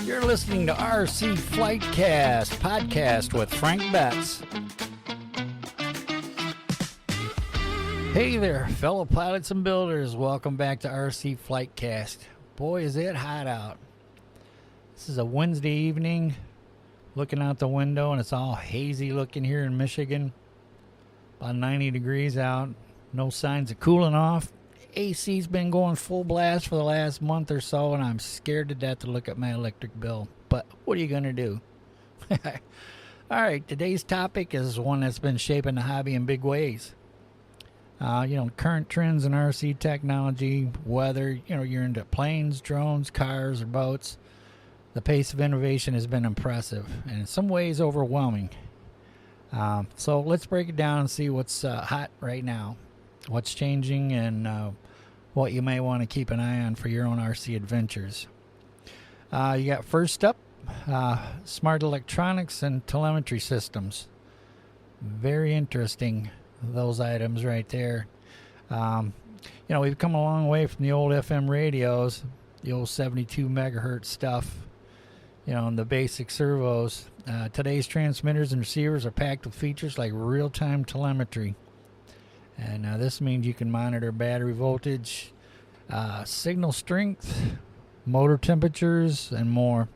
You're listening to RC Flightcast podcast with Frank Betts. Hey there, fellow pilots and builders. Welcome back to RC Flightcast. Boy, is it hot out. This is a Wednesday evening, looking out the window, and it's all hazy looking here in Michigan. About 90 degrees out. No signs of cooling off. AC's been going full blast for the last month or so, and I'm scared to death to look at my electric bill. But what are you going to do? All right, today's topic is one that's been shaping the hobby in big ways. Current trends in RC technology, whether, you're into planes, drones, cars, or boats. The pace of innovation has been impressive and in some ways overwhelming. So let's break it down and see what's hot right now, what's changing, and what you may want to keep an eye on for your own RC adventures. You got first up, smart electronics and telemetry systems. Very interesting, those items right there. We've come a long way from the old FM radios, the old 72 megahertz stuff, and the basic servos. Today's transmitters and receivers are packed with features like real-time telemetry. And this means you can monitor battery voltage, signal strength, motor temperatures, and more.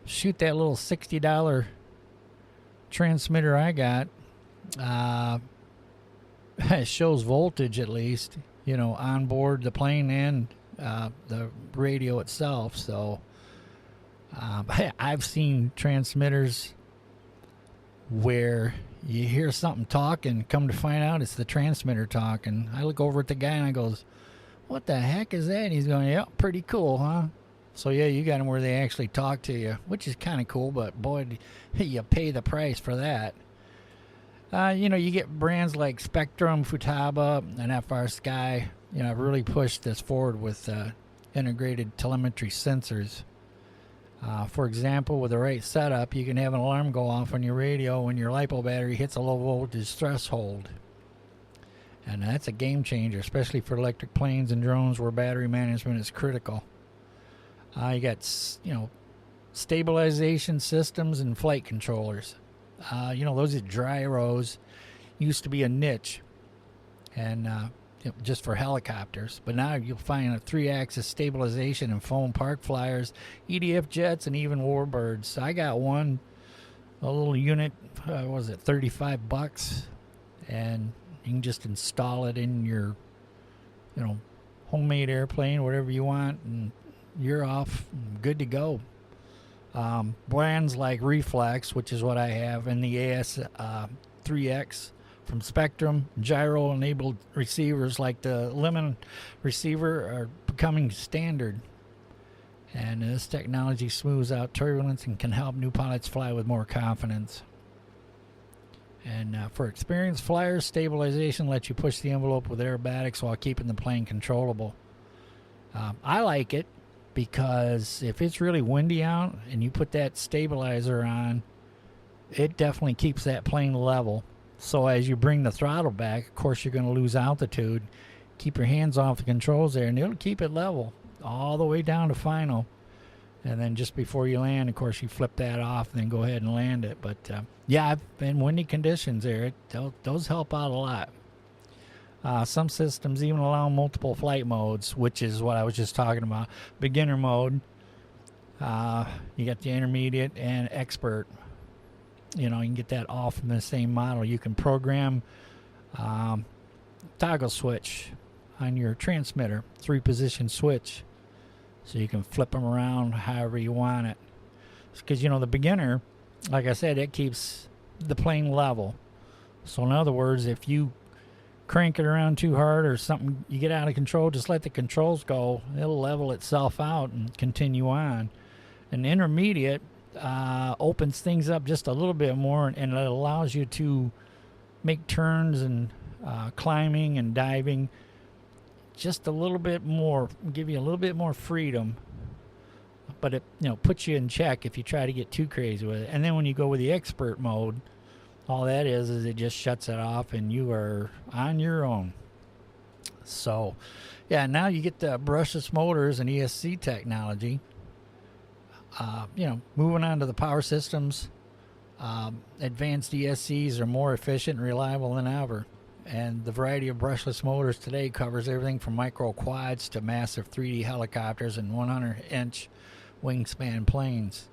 Shoot, that little $60 transmitter I got, it shows voltage at least, on board the plane and the radio itself. So I've seen transmitters where you hear something talking, come to find out it's the transmitter talking. I look over at the guy and I goes, what the heck is that? And he's going, yeah, pretty cool, huh? So yeah, you got them where they actually talk to you, which is kind of cool, but boy, you pay the price for that. You get brands like Spectrum, Futaba, and FrSky, have really pushed this forward with integrated telemetry sensors. For example, with the right setup, you can have an alarm go off on your radio when your LiPo battery hits a low voltage threshold. And that's a game changer, especially for electric planes and drones where battery management is critical. You got, stabilization systems and flight controllers. Those are gyros. Used to be a niche, and just for helicopters. But now you'll find a 3-axis stabilization in foam park flyers, EDF jets, and even warbirds. I got one, a little unit, $35, and you can just install it in your, homemade airplane, whatever you want, and you're off, good to go. Brands like Reflex, which is what I have, and the AS3X from Spectrum, gyro-enabled receivers like the Lemon receiver are becoming standard. And this technology smooths out turbulence and can help new pilots fly with more confidence. And for experienced flyers, stabilization lets you push the envelope with aerobatics while keeping the plane controllable. I like it because if it's really windy out and you put that stabilizer on, it definitely keeps that plane level. So as you bring the throttle back, of course, you're going to lose altitude. Keep your hands off the controls there, and it'll keep it level all the way down to final. And then just before you land, of course, you flip that off and then go ahead and land it. But, I've been windy conditions there. Those help out a lot. Some systems even allow multiple flight modes, which is what I was just talking about. Beginner mode, you got the intermediate and expert. You can get that all from the same model. You can program toggle switch on your transmitter, 3-position switch. So you can flip them around however you want it. Because, the beginner, like I said, it keeps the plane level. So in other words, if you crank it around too hard or something, you get out of control, just let the controls go. It'll level itself out and continue on. An intermediate opens things up just a little bit more, and it allows you to make turns and climbing and diving just a little bit more, give you a little bit more freedom, but it puts you in check if you try to get too crazy with it. And then when you go with the expert mode, all that is it just shuts it off and you are on your own. So yeah, now you get the brushless motors and ESC technology. moving on to the power systems. Advanced ESCs are more efficient and reliable than ever. And the variety of brushless motors today covers everything from micro quads to massive 3D helicopters and 100-inch wingspan planes.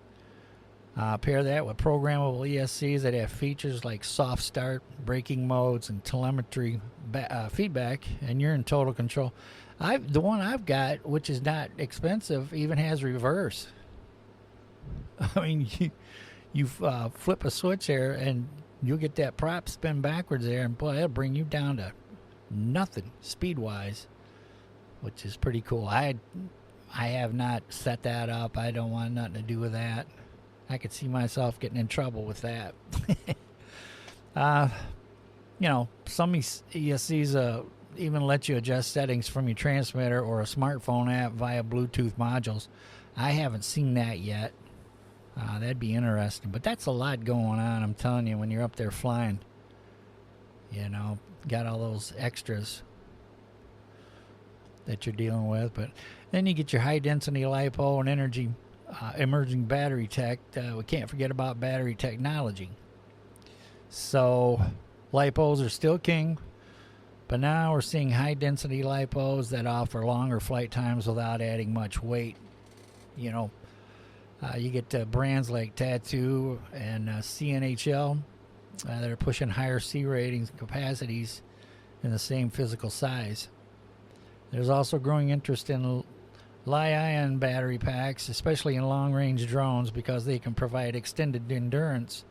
Pair that with programmable ESCs that have features like soft start, braking modes, and telemetry feedback, and you're in total control. The one I've got, which is not expensive, even has reverse. I mean, you flip a switch there, and you'll get that prop spin backwards there, and boy, it'll bring you down to nothing speed-wise, which is pretty cool. I have not set that up. I don't want nothing to do with that. I could see myself getting in trouble with that. Some ESCs even let you adjust settings from your transmitter or a smartphone app via Bluetooth modules. I haven't seen that yet. That'd be interesting. But that's a lot going on, I'm telling you, when you're up there flying. Got all those extras that you're dealing with. But then you get your high-density LiPo and energy emerging battery tech. We can't forget about battery technology. So LiPos are still king. But now we're seeing high-density LiPos that offer longer flight times without adding much weight. You get brands like Tattoo and CNHL that are pushing higher C ratings and capacities in the same physical size. There's also growing interest in Li-ion battery packs, especially in long-range drones, because they can provide extended endurance,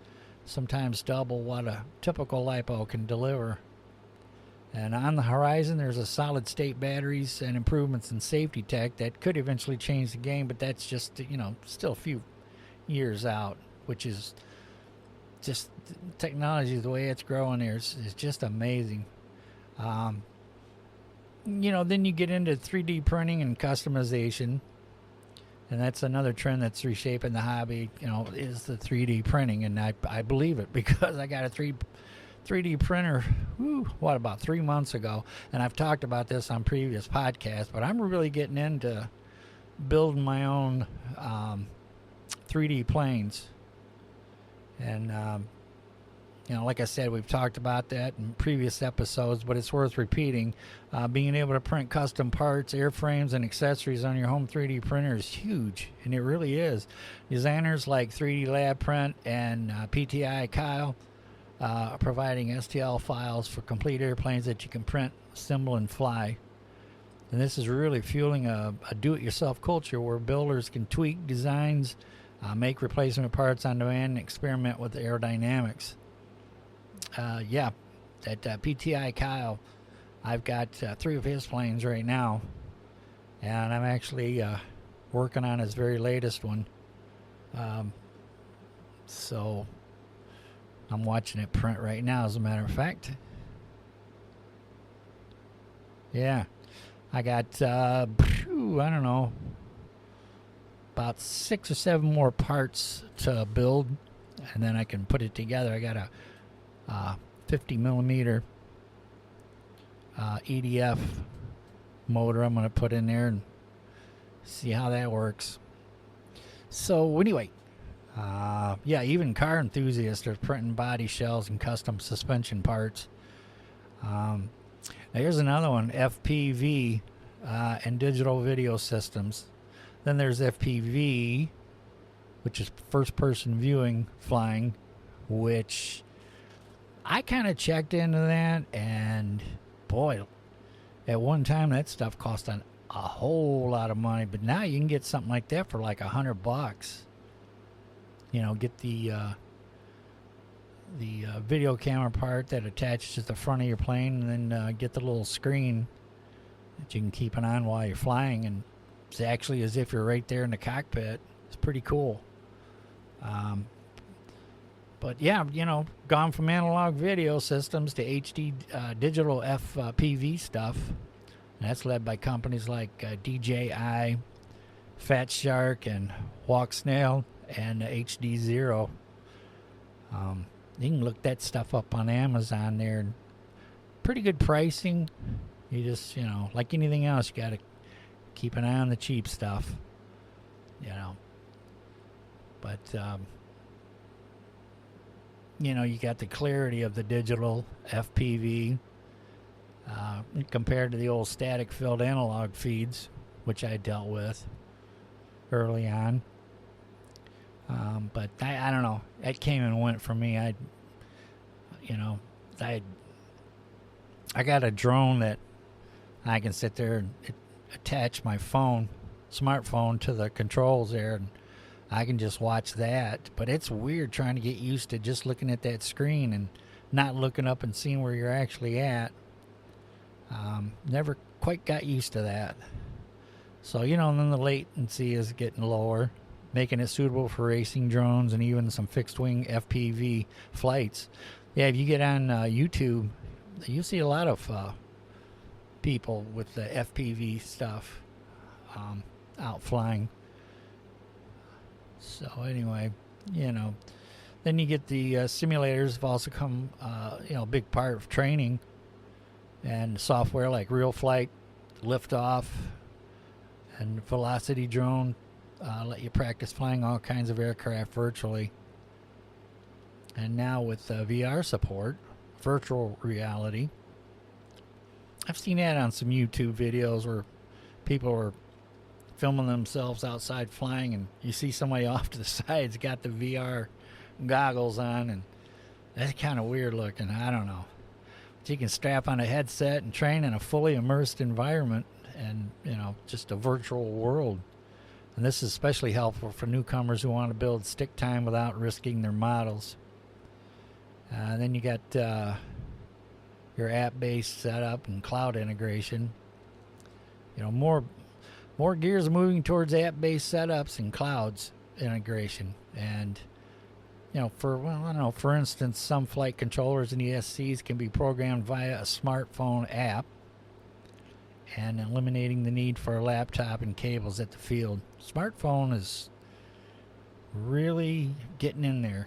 sometimes double what a typical LiPo can deliver. And on the horizon, there's a solid-state batteries and improvements in safety tech that could eventually change the game, but that's just, still a few years out, which is just technology, the way it's growing there is just amazing. Then you get into 3D printing and customization, and that's another trend that's reshaping the hobby, is the 3D printing, and I believe it because I got a 3D printer, about 3 months ago, and I've talked about this on previous podcasts, but I'm really getting into building my own 3D planes. And, like I said, we've talked about that in previous episodes, but it's worth repeating. Being able to print custom parts, airframes, and accessories on your home 3D printer is huge, and it really is. Designers like 3D Lab Print and PTI Kyle providing STL files for complete airplanes that you can print, assemble, and fly. And this is really fueling a do-it-yourself culture where builders can tweak designs, make replacement parts on demand, and experiment with aerodynamics. That PTI Kyle, I've got 3 of his planes right now, and I'm actually working on his very latest one. So I'm watching it print right now, as a matter of fact. Yeah. I got, I don't know, about 6 or 7 more parts to build, and then I can put it together. I got a 50 millimeter EDF motor I'm going to put in there and see how that works. So anyway, even car enthusiasts are printing body shells and custom suspension parts. Here's another one, FPV and digital video systems. Then there's FPV, which is first-person viewing flying, which I kind of checked into that, and boy, at one time that stuff cost a whole lot of money, but now you can get something like that for like $100. Get the video camera part that attaches to the front of your plane, and then get the little screen that you can keep it on while you're flying, and it's actually as if you're right there in the cockpit. It's pretty cool. But yeah, gone from analog video systems to HD digital FPV stuff. And that's led by companies like DJI, Fat Shark, and Walk Snail, and HD Zero. You can look that stuff up on Amazon there. Pretty good pricing. You just, like anything else, you got to keep an eye on the cheap stuff. But you got the clarity of the digital FPV compared to the old static filled analog feeds, which I dealt with early on. But I don't know. It came and went for me. I got a drone that I can sit there and attach my smartphone to the controls there, and I can just watch that. But it's weird trying to get used to just looking at that screen and not looking up and seeing where you're actually at. Never quite got used to that. So, then the latency is getting lower, making it suitable for racing drones and even some fixed-wing FPV flights. Yeah, if you get on YouTube, you see a lot of people with the FPV stuff out flying. So anyway, then you get the simulators have also come, a big part of training, and software like RealFlight, Liftoff, and Velocity Drone let you practice flying all kinds of aircraft virtually. And now with VR support, virtual reality, I've seen that on some YouTube videos where people are filming themselves outside flying, and you see somebody off to the side's got the VR goggles on, and that's kind of weird looking. I don't know. But you can strap on a headset and train in a fully immersed environment and, just a virtual world. And this is especially helpful for newcomers who want to build stick time without risking their models. Then you got your app-based setup and cloud integration. More gears moving towards app-based setups and clouds integration. And for instance, some flight controllers and ESCs can be programmed via a smartphone app, and eliminating the need for a laptop and cables at the field. Smartphone is really getting in there.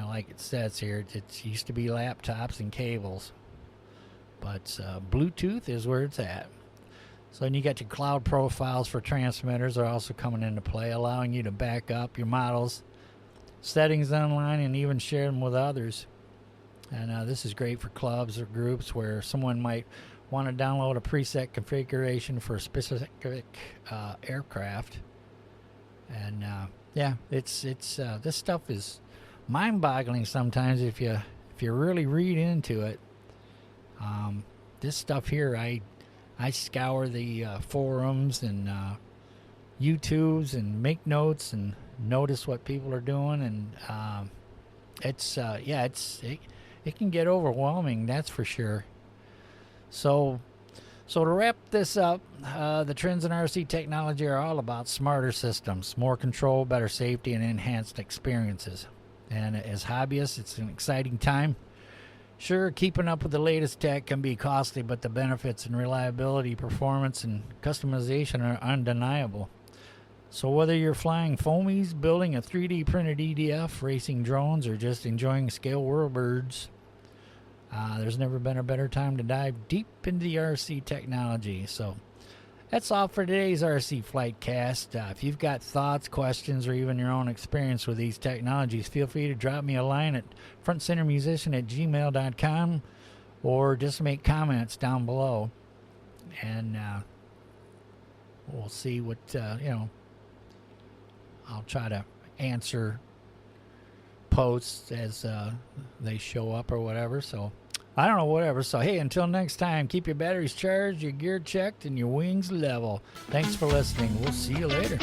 Like it says here, it used to be laptops and cables, but Bluetooth is where it's at. So then you got your cloud profiles for transmitters are also coming into play, allowing you to back up your models, settings online, and even share them with others. And this is great for clubs or groups where someone might want to download a preset configuration for a specific aircraft. And it's this stuff is mind-boggling sometimes if you really read into it. This stuff here, I scour the forums and YouTubes and make notes and notice what people are doing, and it can get overwhelming, that's for sure. So to wrap this up, the trends in RC technology are all about smarter systems, more control, better safety, and enhanced experiences. And as hobbyists, it's an exciting time. Sure, keeping up with the latest tech can be costly, but the benefits in reliability, performance, and customization are undeniable. So whether you're flying foamies, building a 3D printed EDF, racing drones, or just enjoying scale world birds, there's never been a better time to dive deep into the RC technology. So that's all for today's RC Flightcast. If you've got thoughts, questions, or even your own experience with these technologies, feel free to drop me a line at frontcentermusician@gmail.com, or just make comments down below. And we'll see what, I'll try to answer posts as they show up or whatever. So I don't know, whatever. So hey, until next time, keep your batteries charged, your gear checked, and your wings level. Thanks for listening. We'll see you later.